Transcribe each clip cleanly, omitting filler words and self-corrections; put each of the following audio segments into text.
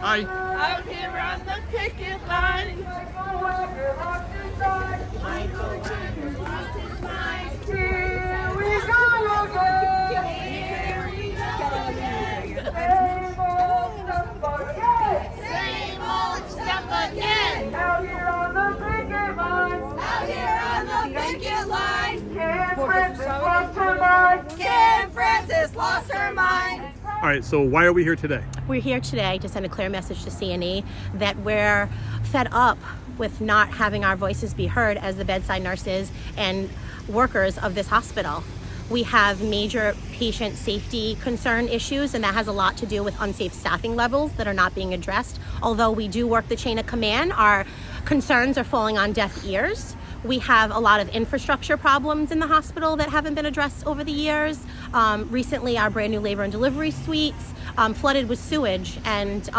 Hi. Out here on the picket line. Michael Jagger lost his mind. Here we go again. Here we go again. Same old stuff again. Out here on the picket line. Out here on the picket line. Kim Francis lost her mind. Kim Francis lost her mind. All right, so why are we here today? We're here today to send a clear message to C&E that we're fed up with not having our voices be heard as the bedside nurses and workers of this hospital. We have major patient safety concern issues, and that has a lot to do with unsafe staffing levels that are not being addressed. Although we do work the chain of command, our concerns are falling on deaf ears. We have a lot of infrastructure problems in the hospital that haven't been addressed over the years. Recently, our brand new labor and delivery suites flooded with sewage, and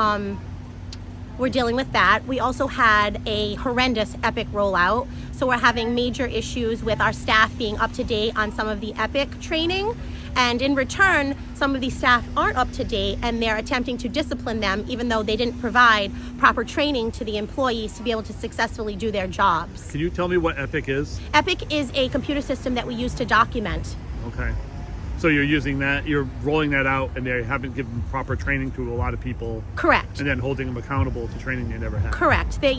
we're dealing with that. We also had a horrendous Epic rollout, so we're having major issues with our staff being up to date on some of the Epic training. And in return, some of these staff aren't up to date, and they're attempting to discipline them even though they didn't provide proper training to the employees to be able to successfully do their jobs. Can you tell me what Epic is? Epic is a computer system that we use to document. Okay. So you're using that, you're rolling that out, and they haven't given proper training to a lot of people. Correct. And then holding them accountable to training they never had. Correct. They,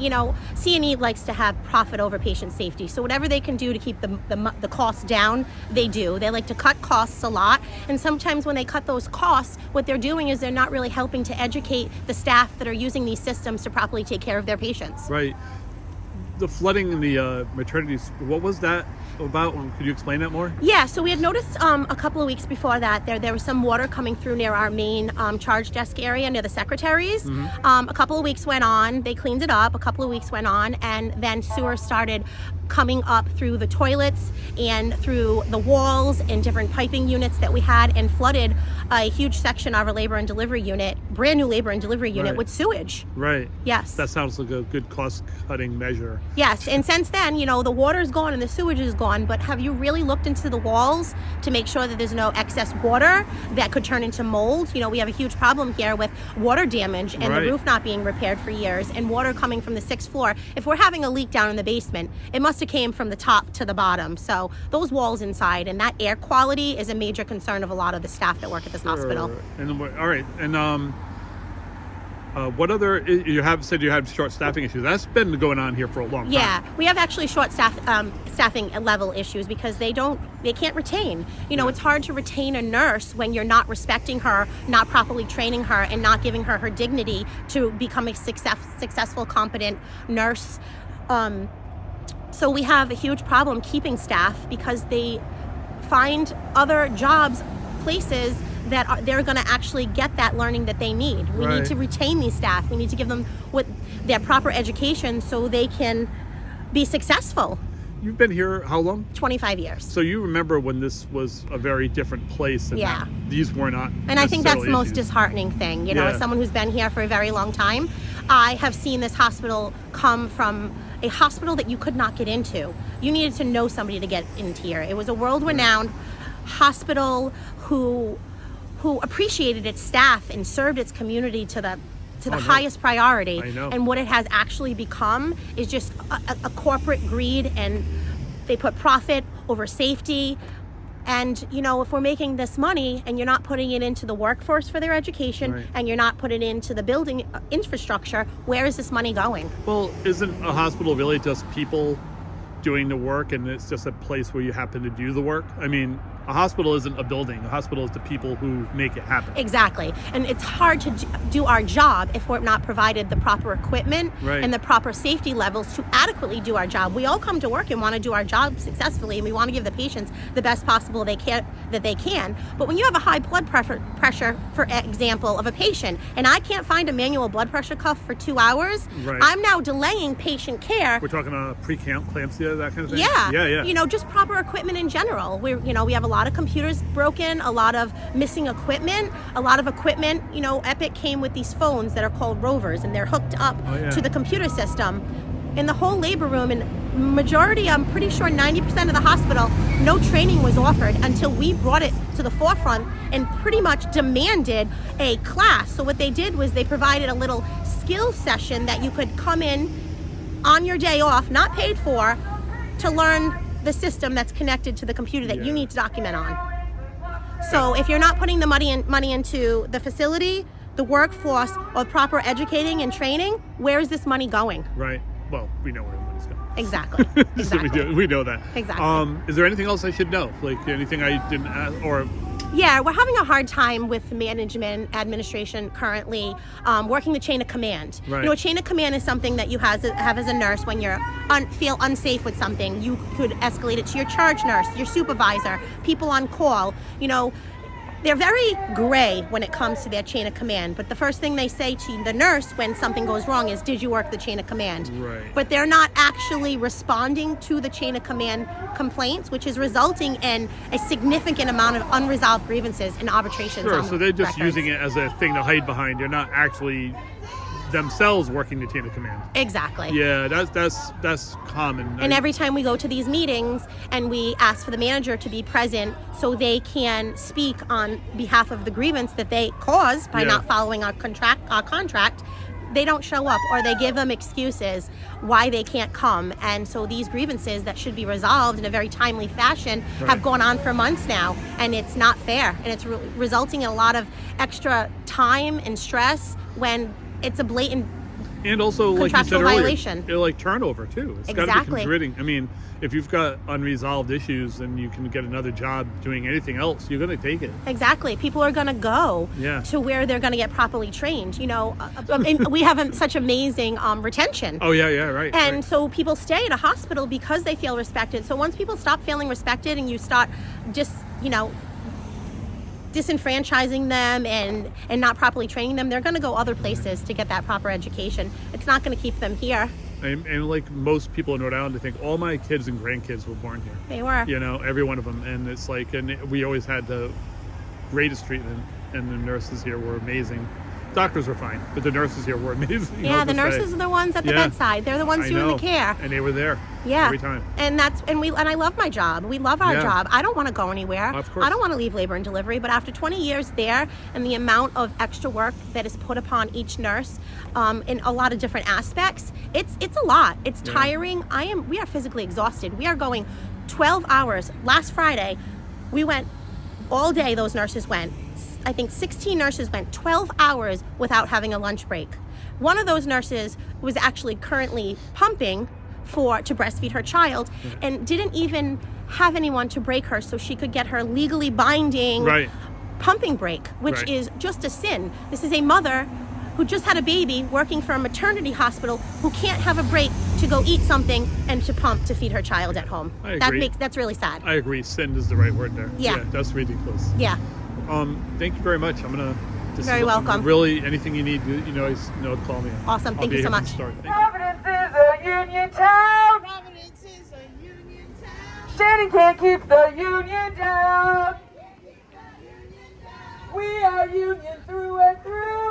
C&E likes to have profit over patient safety. So whatever they can do to keep the costs down, they do. They like to cut costs a lot. And sometimes when they cut those costs, what they're doing is they're not really helping to educate the staff that are using these systems to properly take care of their patients. Right. The flooding in the maternities, what was that about? Could you explain that more? Yeah, so we had noticed a couple of weeks before that there was some water coming through near our main charge desk area near the secretaries. Mm-hmm. A couple of weeks went on, they cleaned it up, a couple of weeks went on, and then sewer started coming up through the toilets and through the walls and different piping units that we had, and flooded a huge section of our labor and delivery unit, brand new labor and delivery unit, right, with sewage. Right. Yes. That sounds like a good cost-cutting measure. Yes, and since then, the water's gone and the sewage is gone, but have you really looked into the walls to make sure that there's no excess water that could turn into mold? We have a huge problem here with water damage and right, the roof not being repaired for years, and water coming from the 6th floor. If we're having a leak down in the basement, it must have came from the top to the bottom. So those walls inside and that air quality is a major concern of a lot of the staff that work at this hospital. And all right, and what other, you have said you had short staffing issues. That's been going on here for a long time. Yeah, we have actually short staffing level issues because they can't retain. It's hard to retain a nurse when you're not respecting her, not properly training her, and not giving her her dignity to become a successful, competent nurse. So we have a huge problem keeping staff because they find other jobs, places that they're going to actually get that learning that they need. We right, need to retain these staff. We need to give them their proper education so they can be successful. You've been here how long? 25 years. So you remember when this was a very different place, and yeah, these were not. And I think that's the most issues. Disheartening thing. Yeah. As someone who's been here for a very long time, I have seen this hospital come from a hospital that you could not get into. You needed to know somebody to get into here. It was a world-renowned hospital who appreciated its staff and served its community to the highest priority. I know. And what it has actually become is just a corporate greed, and they put profit over safety. And, if we're making this money and you're not putting it into the workforce for their education, right, and you're not putting it into the building infrastructure, where is this money going? Well, isn't a hospital really just people doing the work, and it's just a place where you happen to do the work? I mean, a hospital isn't a building. A hospital is the people who make it happen. Exactly. And it's hard to do our job if we're not provided the proper equipment, right, and the proper safety levels to adequately do our job. We all come to work and want to do our job successfully, and we want to give the patients the best possible that they can. But when you have a high blood pressure, for example, of a patient, and I can't find a manual blood pressure cuff for 2 hours, right, I'm now delaying patient care. We're talking preeclampsia, that kind of thing? Yeah. Yeah. Just proper equipment in general. We have a lot of computers broken, a lot of missing equipment, a lot of equipment. Epic came with these phones that are called rovers, and they're hooked up to the computer system. In the whole labor room and majority, I'm pretty sure 90% of the hospital, no training was offered until we brought it to the forefront and pretty much demanded a class. So what they did was they provided a little skill session that you could come in on your day off, not paid for, to learn the system that's connected to the computer that you need to document on. So if you're not putting the money into the facility, the workforce, or proper educating and training, where is this money going? Right. Well, we know where the money's going. Exactly. So we know that. Exactly. Is there anything else I should know? Like anything I didn't ask, or? Yeah, we're having a hard time with management administration currently working the chain of command. Right. You know, a chain of command is something that you have as a nurse when you feel unsafe with something. You could escalate it to your charge nurse, your supervisor, people on call. You know, they're very gray when it comes to their chain of command. But the first thing they say to the nurse when something goes wrong is, did you work the chain of command? Right. But they're not actually responding to the chain of command complaints, which is resulting in a significant amount of unresolved grievances and arbitrations. Sure, so they're just records. using it as a thing to hide behind. They're not actually themselves working the chain of command. Exactly. Yeah, that's common. And every time we go to these meetings and we ask for the manager to be present so they can speak on behalf of the grievance that they caused by not following our contract, they don't show up, or they give them excuses why they can't come. And so these grievances that should be resolved in a very timely fashion have gone on for months now, and it's not fair, and it's resulting in a lot of extra time and stress when it's a blatant and also, like you said contractual earlier, violation. like turnover too. It's got to be Exactly. contributing. I mean, if you've got unresolved issues and you can get another job doing anything else, you're going to take it. Exactly. People are going to go to where they're going to get properly trained. You know, and we have such amazing retention. Oh yeah, right. And right. so people stay at a hospital because they feel respected. So once people stop feeling respected and you start just, you know, disenfranchising them and not properly training them, they're going to go other places to get that proper education. It's not going to keep them here. And like most people in Rhode Island, I think all my kids and grandkids were born here. They were. You know, every one of them. And it's like, and we always had the greatest treatment, and the nurses here were amazing. Doctors were fine, but the nurses here were amazing. Yeah, the nurses are the ones at the bedside. They're the ones doing the care. And they were there every time. And I love my job. We love our job. I don't want to go anywhere. Of course. I don't want to leave labor and delivery, but after 20 years there and the amount of extra work that is put upon each nurse in a lot of different aspects, it's a lot. It's tiring. We are physically exhausted. We are going 12 hours. Last Friday, we went all day, those nurses went. I think 16 nurses went 12 hours without having a lunch break. One of those nurses was actually currently pumping to breastfeed her child and didn't even have anyone to break her so she could get her legally binding pumping break, which is just a sin. This is a mother who just had a baby working for a maternity hospital who can't have a break to go eat something and to pump to feed her child at home. I agree. That's really sad. I agree. Sin is the right word there. Yeah. That's ridiculous. Yeah. Thank you very much. Very welcome. Really, anything you need, you know to call me. Awesome. Thank you so much. Providence is a union town. Providence is a union town. Shannon can't keep the union down. We are union through and through.